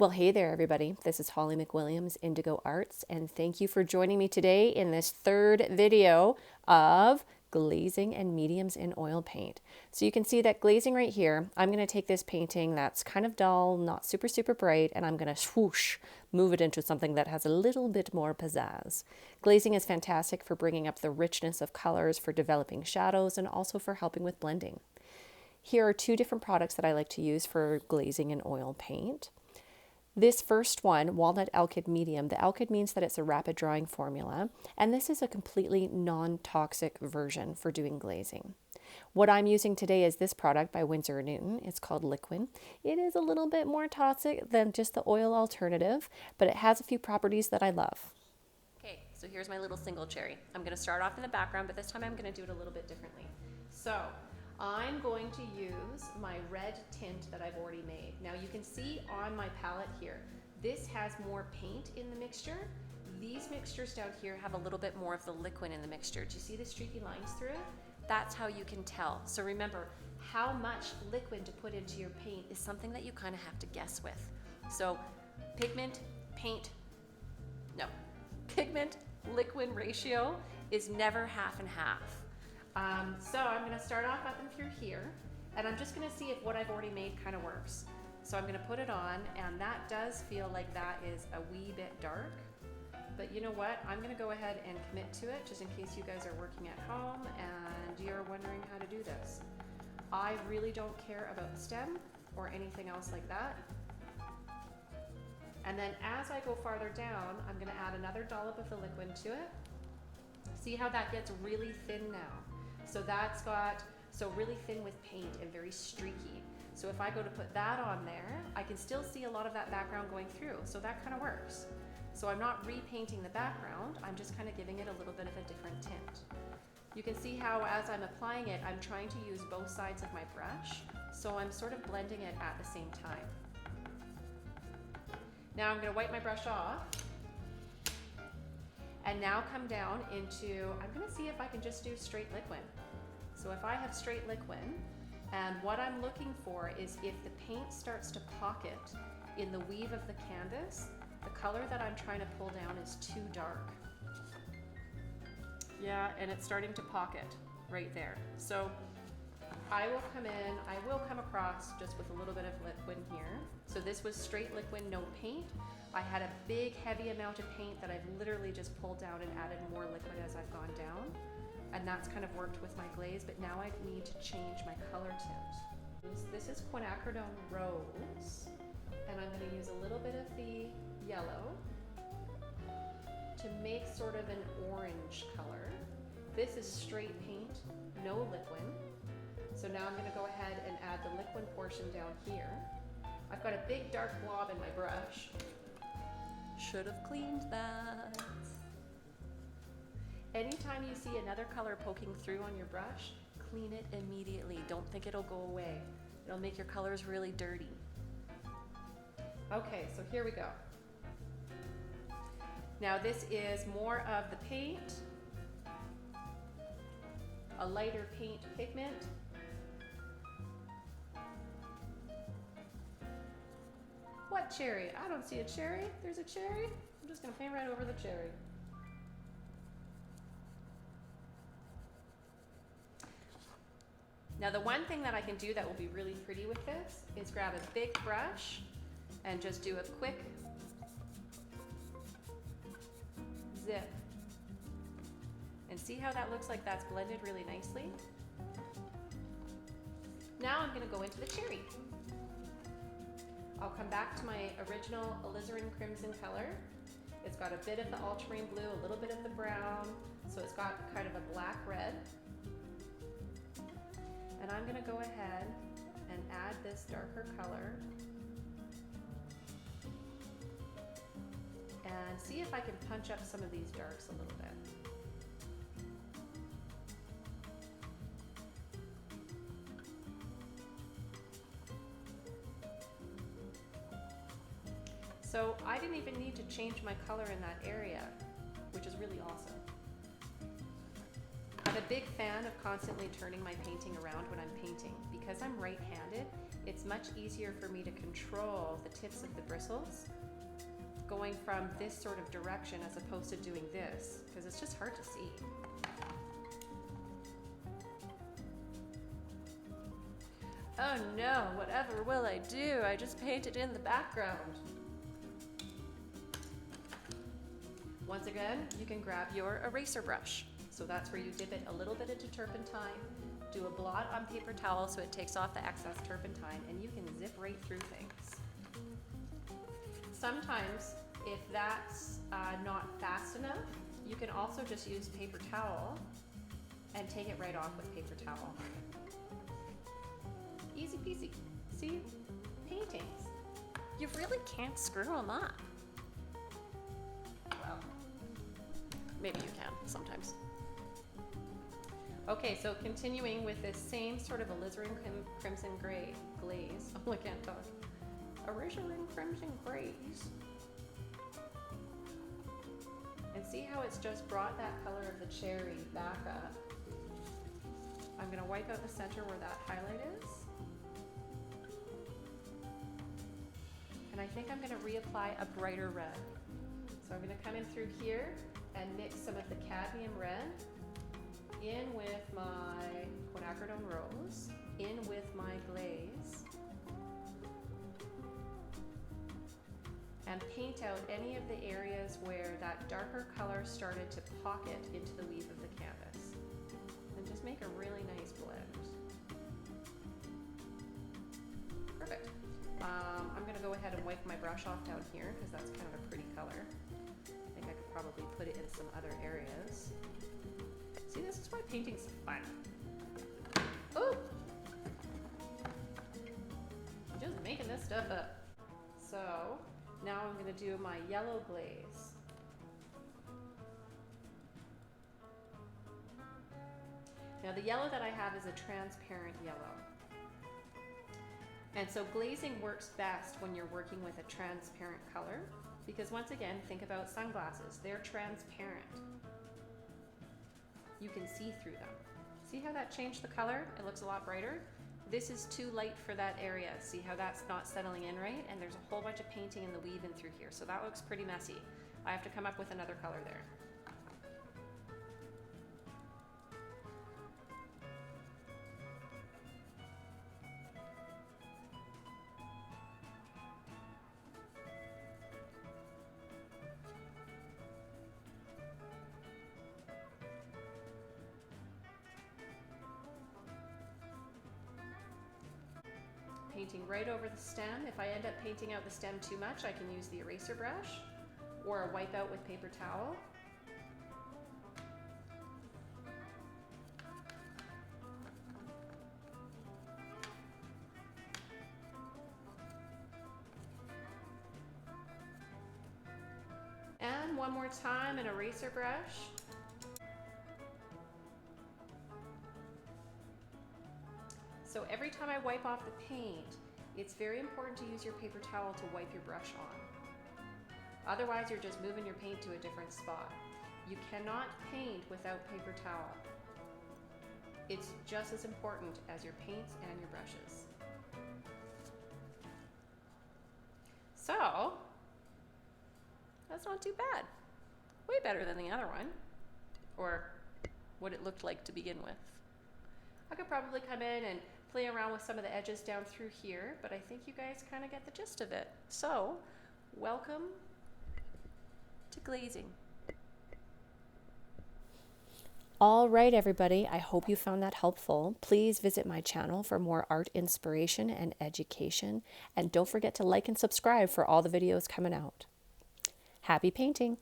Well, hey there, everybody. This is Holly McWilliams, Indigo Arts, and thank you for joining me today in this third video of glazing and mediums in oil paint. So you can see that glazing right here, I'm going to take this painting that's kind of dull, not super bright, and I'm going to swoosh, move it into something that has a little bit more pizzazz. Glazing is fantastic for bringing up the richness of colors, for developing shadows, and also for helping with blending. Here are two different products that I like to use for glazing in oil paint. This first one, Walnut Alkyd Medium, the alkyd means that it's a rapid drying formula, and this is a completely non-toxic version for doing glazing. What I'm using today is this product by Windsor and Newton. It's called Liquin. It is a little bit more toxic than just the oil alternative, but it has a few properties that I love. Okay, so here's my little single cherry. I'm going to start off in the background, but this time I'm going to do it a little bit differently. So I'm going to use my red tint that I've already made. Now you can see on my palette here, this has more paint in the mixture. These mixtures down here have a little bit more of the liquid in the mixture. Do you see the streaky lines through it? That's how you can tell. So remember, how much liquid to put into your paint is something that you kind of have to guess with. So pigment, liquid ratio is never half and half. So I'm going to start off up and through here, and I'm just going to see if what I've already made kind of works. So I'm going to put it on, and that does feel like that is a wee bit dark, but you know what? I'm going to go ahead and commit to it just in case you guys are working at home and you're wondering how to do this. I really don't care about the stem or anything else like that. And then as I go farther down, I'm going to add another dollop of the liquid to it. See how that gets really thin now? So that's got, really thin with paint and very streaky. So if I go to put that on there, I can still see a lot of that background going through. So that kind of works. So I'm not repainting the background, I'm just kind of giving it a little bit of a different tint. You can see how as I'm applying it, I'm trying to use both sides of my brush. So I'm sort of blending it at the same time. Now I'm going to wipe my brush off. And now come down into, I'm going to see if I can just do straight liquid. So if I have straight liquid, and what I'm looking for is if the paint starts to pocket in the weave of the canvas, the color that I'm trying to pull down is too dark. Yeah, and it's starting to pocket right there. So I will come across just with a little bit of liquid here. So this was straight liquid, no paint. I had a big heavy amount of paint that I've literally just pulled down and added more liquid as I've gone down. And that's kind of worked with my glaze, but now I need to change my color tint. This is quinacridone rose, and I'm going to use a little bit of the yellow to make sort of an orange color. This is straight paint, no liquid. So now I'm going to go ahead and add the liquid portion down here. I've got a big dark blob in my brush. Should have cleaned that. Anytime you see another color poking through on your brush, clean it immediately. Don't think it'll go away. It'll make your colors really dirty. Okay, so here we go. Now this is more of the paint, a lighter paint pigment. What cherry? I don't see a cherry. There's a cherry. I'm just going to paint right over the cherry. Now the one thing that I can do that will be really pretty with this is grab a big brush and just do a quick zip. And see how that looks like that's blended really nicely? Now I'm going to go into the cherry. I'll come back to my original alizarin crimson color. It's got a bit of the ultramarine blue, a little bit of the brown, so it's got kind of a black red. And I'm going to go ahead and add this darker color and see if I can punch up some of these darks a little bit. So I didn't even need to change my color in that area, which is really awesome. I have a big fan of constantly turning my painting around when I'm painting. Because I'm right-handed, it's much easier for me to control the tips of the bristles going from this sort of direction as opposed to doing this, because it's just hard to see. Oh no, whatever will I do? I just painted in the background. Once again, you can grab your eraser brush. So that's where you dip it a little bit into turpentine, do a blot on paper towel so it takes off the excess turpentine, and you can zip right through things. Sometimes, if that's not fast enough, you can also just use paper towel and take it right off with paper towel. Easy peasy. See? Paintings. You really can't screw them up. Well, maybe you can sometimes. Okay, so continuing with this same sort of alizarin crimson gray glaze. Oh, I can't talk. Alizarin crimson glaze. And see how it's just brought that color of the cherry back up. I'm gonna wipe out the center where that highlight is. And I think I'm gonna reapply a brighter red. So I'm gonna come in through here and mix some of the cadmium red in with my quinacridone rose, in with my glaze, and paint out any of the areas where that darker color started to pocket into the weave of the canvas. And just make a really nice blend. Perfect. I'm gonna go ahead and wipe my brush off down here because that's kind of a pretty color. I think I could probably put it in some other areas. See, this is why painting's fun. Oh! I'm just making this stuff up. So, now I'm gonna do my yellow glaze. Now the yellow that I have is a transparent yellow. And so glazing works best when you're working with a transparent color, because once again, think about sunglasses. They're transparent. You can see through them. See how that changed the color? It looks a lot brighter. This is too light for that area. See how that's not settling in right? And there's a whole bunch of painting in the weave in through here. So that looks pretty messy. I have to come up with another color there. Painting right over the stem. If I end up painting out the stem too much, I can use the eraser brush or a wipe out with paper towel. And one more time, an eraser brush. So every time I wipe off the paint, it's very important to use your paper towel to wipe your brush on. Otherwise, you're just moving your paint to a different spot. You cannot paint without paper towel. It's just as important as your paints and your brushes. So, that's not too bad. Way better than the other one, or what it looked like to begin with. I could probably come in and play around with some of the edges down through here, but I think you guys kind of get the gist of it. So, welcome to glazing. All right, everybody, I hope you found that helpful. Please visit my channel for more art inspiration and education, and don't forget to like and subscribe for all the videos coming out. Happy painting!